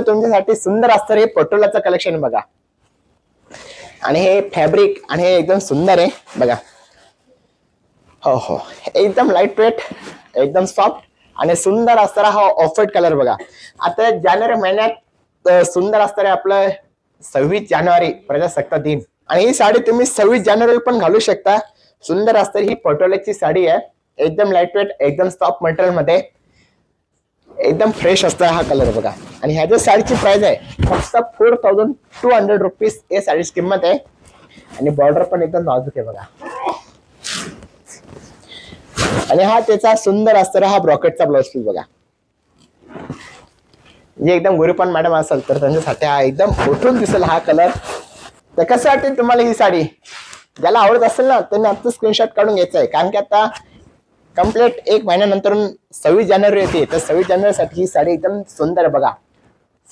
तुमच्यासाठी सुंदर असतं हे पटोलाचं कलेक्शन बघा. आणि हे फॅब्रिक आणि हे एकदम सुंदर आहे बघा. हो हो, एकदम लाईट वेट, एकदम सॉफ्ट आणि सुंदर असणारा हा ऑफ व्हाईट कलर बघा. आता जानेवारी महिन्यात सुंदर असणार आहे आपलं 26 जानेवारी प्रजासत्ताक दिन. आणि ही साडी तुम्ही 26 जानेवारी पण घालू शकता. सुंदर असणारी ही पटोल्याची साडी आहे. एकदम लाईट वेट, एकदम सॉफ्ट मटेरियल मध्ये, एकदम फ्रेश असता हा कलर बघा. आणि ह्या ज्या साडीची प्राइस आहे फक्त 4200 रुपीज हे साडीची किंमत आहे. आणि बॉर्डर पण एकदम नाजूक आहे बघा. आणि हा त्याचा सुंदर असणारा हा ब्रॉकेटचा ब्लाउज पीस बघा. जे एकदम गुरुपण मॅडम असेल तर त्यांच्यासाठी हा एकदम उठून दिसेल हा कलर. तर कसं वाटेल तुम्हाला ही साडी? ज्याला आवडत असेल ना त्यांनी आता स्क्रीनशॉट काढून घ्यायचा आहे. कारण की आता कम्प्लीट 1 महिन्यानंतर 26 जानेवारी येते. तर 26 जानेवारी साठी ही साडी एकदम सुंदर बघा.